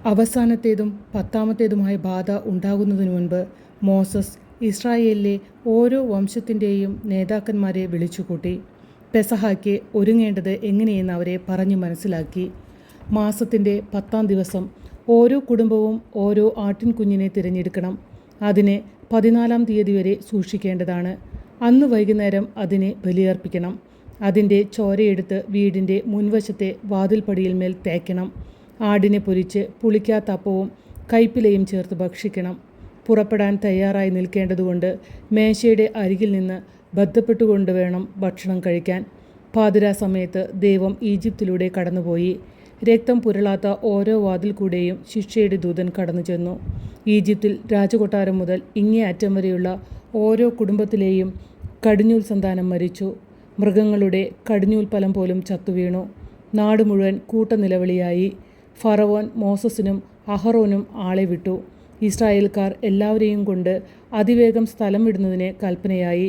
അവസാനത്തേതും 10-ാമത്തേതുമായ ബാധ ഉണ്ടാകുന്നതിനു മുൻപ് മോസസ് ഇസ്രായേലിലെ ഓരോ വംശത്തിൻ്റെയും നേതാക്കന്മാരെ വിളിച്ചുകൂട്ടി. പെസഹായ്ക്ക് ഒരുങ്ങേണ്ടത് എങ്ങനെയെന്ന് അവരെ പറഞ്ഞു മനസ്സിലാക്കി. മാസത്തിൻ്റെ 10-ാം ദിവസം ഓരോ കുടുംബവും ഓരോ ആട്ടിൻകുഞ്ഞിനെ തിരഞ്ഞെടുക്കണം. അതിനെ 14-ാം തീയതി വരെ സൂക്ഷിക്കേണ്ടതാണ്. അന്ന് വൈകുന്നേരം അതിനെ ബലിയർപ്പിക്കണം. അതിൻ്റെ ചോരയെടുത്ത് വീടിൻ്റെ മുൻവശത്തെ വാതിൽപ്പടിയിന്മേൽ തേക്കണം. ആടിനെ പൊരിച്ച് പുളിക്കാത്ത അപ്പവും കൈപ്പിലയും ചേർത്ത് ഭക്ഷിക്കണം. പുറപ്പെടാൻ തയ്യാറായി നിൽക്കേണ്ടതുകൊണ്ട് മേശയുടെ അരികിൽ നിന്ന് ബന്ധപ്പെട്ടുകൊണ്ട് വേണം ഭക്ഷണം കഴിക്കാൻ. പാതിരാ സമയത്ത് ദൈവം ഈജിപ്തിലൂടെ കടന്നുപോയി. രക്തം പുരളാത്ത ഓരോ വാതിൽ കൂടെയും ശിക്ഷയുടെ ദൂതൻ കടന്നു ചെന്നു. ഈജിപ്തിൽ രാജകൊട്ടാരം മുതൽ ഇങ്ങേ അറ്റം വരെയുള്ള ഓരോ കുടുംബത്തിലെയും കടിഞ്ഞൂൽ സന്താനം മരിച്ചു. മൃഗങ്ങളുടെ കടിഞ്ഞൂൽ ഫലം പോലും ചത്തുവീണു. നാട് മുഴുവൻ കൂട്ടനിലവിളിയായി. ഫറവോൻ മോസസിനും അഹറോനും ആളെ വിട്ടു. ഇസ്രായേൽക്കാർ എല്ലാവരെയും കൊണ്ട് അതിവേഗം സ്ഥലം വിടുന്നതിന് കൽപ്പനയായി.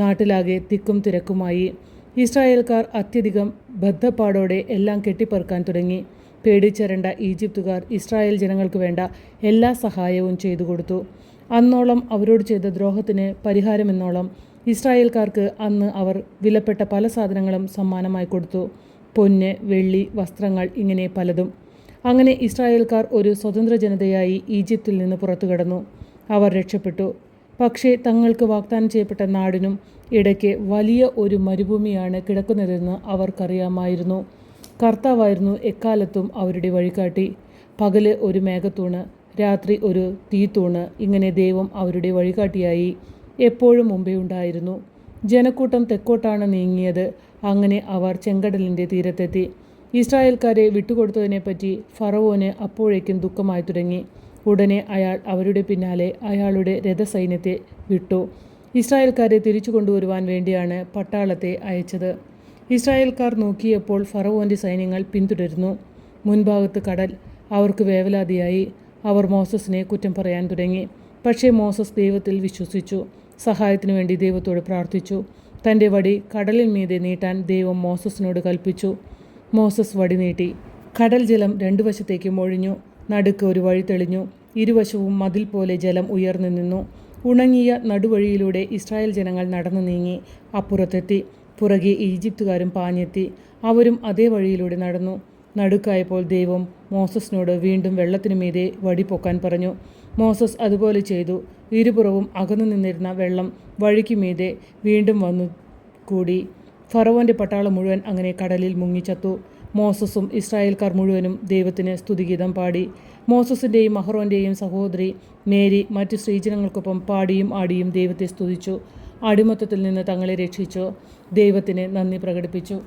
നാട്ടിലാകെ തിക്കും തിരക്കുമായി. ഇസ്രായേൽക്കാർ അത്യധികം ബദ്ധപ്പാടോടെ എല്ലാം കെട്ടിപ്പറുക്കാൻ തുടങ്ങി. പേടിച്ചരണ്ട ഈജിപ്തുകാർ ഇസ്രായേൽ ജനങ്ങൾക്ക് വേണ്ട എല്ലാ സഹായവും ചെയ്തു കൊടുത്തു. അന്നോളം അവരോട് ചെയ്ത ദ്രോഹത്തിന് പരിഹാരമെന്നോളം ഇസ്രായേൽക്കാർക്ക് അന്ന് അവർ വിലപ്പെട്ട പല സാധനങ്ങളും സമ്മാനമായി കൊടുത്തു. പൊന്ന്, വെള്ളി, വസ്ത്രങ്ങൾ, ഇങ്ങനെ പലതും. അങ്ങനെ ഇസ്രായേൽക്കാർ ഒരു സ്വതന്ത്ര ജനതയായി ഈജിപ്തിൽ നിന്ന് പുറത്തു കടന്നു. അവർ രക്ഷപ്പെട്ടു. പക്ഷേ തങ്ങൾക്ക് വാഗ്ദാനം ചെയ്യപ്പെട്ട നാടിനും ഇടയ്ക്ക് വലിയ ഒരു മരുഭൂമിയാണ് കിടക്കുന്നതെന്ന് അവർക്കറിയാമായിരുന്നു. കർത്താവായിരുന്നു എക്കാലത്തും അവരുടെ വഴികാട്ടി. പകല് ഒരു മേഘത്തൂണ്, രാത്രി ഒരു തീത്തൂണ്. ഇങ്ങനെ ദൈവം അവരുടെ വഴികാട്ടിയായി എപ്പോഴും മുമ്പേ ഉണ്ടായിരുന്നു. ജനക്കൂട്ടം തെക്കോട്ടാണ് നീങ്ങിയത്. അങ്ങനെ അവർ ചെങ്കടലിൻ്റെ തീരത്തെത്തി. ഇസ്രായേൽക്കാരെ വിട്ടുകൊടുത്തതിനെപ്പറ്റി ഫറവോന് അപ്പോഴേക്കും ദുഃഖമായി തുടങ്ങി. ഉടനെ അയാൾ അവരുടെ പിന്നാലെ അയാളുടെ രഥസൈന്യത്തെ വിട്ടു. ഇസ്രായേൽക്കാരെ തിരിച്ചു കൊണ്ടുവരുവാൻ വേണ്ടിയാണ് പട്ടാളത്തെ അയച്ചത്. ഇസ്രായേൽക്കാർ നോക്കിയപ്പോൾ ഫറവോൻ്റെ സൈന്യങ്ങൾ പിന്തുടരുന്നു. മുൻഭാഗത്ത് കടൽ. അവർക്ക് വേവലാതിയായി. അവർ മോസസിനെ കുറ്റം പറയാൻ തുടങ്ങി. പക്ഷേ മോസസ് ദൈവത്തിൽ വിശ്വസിച്ചു. സഹായത്തിനു വേണ്ടി ദൈവത്തോട് പ്രാർത്ഥിച്ചു. തൻ്റെ വടി കടലിൽ മീതെ നീട്ടാൻ ദൈവം മോസസിനോട് കൽപ്പിച്ചു. മോസസ് വടി നീട്ടി. കടൽ ജലം രണ്ടു വശത്തേക്കും ഒഴിഞ്ഞു. നടുക്ക് ഒരു വഴി തെളിഞ്ഞു. ഇരുവശവും മതിൽ പോലെ ജലം ഉയർന്നു നിന്നു. ഉണങ്ങിയ നടുവഴിയിലൂടെ ഇസ്രായേൽ ജനങ്ങൾ നടന്നു നീങ്ങി അപ്പുറത്തെത്തി. പുറകെ ഈജിപ്തുകാരും പാഞ്ഞെത്തി. അവരും അതേ വഴിയിലൂടെ നടന്നു. നടുക്കായപ്പോൾ ദൈവം മോസസിനോട് വീണ്ടും വെള്ളത്തിനു മീതെ വടി പൊക്കാൻ പറഞ്ഞു. മോസസ് അതുപോലെ ചെയ്തു. ഇരുപുറവും അകന്നു നിന്നിരുന്ന വെള്ളം വഴിക്ക് മീതെ വീണ്ടും വന്നു കൂടി. ഫറവോൻ്റെ പട്ടാളം മുഴുവൻ അങ്ങനെ കടലിൽ മുങ്ങിച്ചത്തു. മോസസും ഇസ്രായേൽക്കാർ മുഴുവനും ദൈവത്തിന് സ്തുതിഗീതം പാടി. മോസസിൻ്റെയും അഹറോൻ്റെയും സഹോദരി മേരി മറ്റു സ്ത്രീജനങ്ങൾക്കൊപ്പം പാടിയും ആടിയും ദൈവത്തെ സ്തുതിച്ചു. അടിമത്തത്തിൽ നിന്ന് തങ്ങളെ രക്ഷിച്ചു ദൈവത്തിന് നന്ദി പ്രകടിപ്പിച്ചു.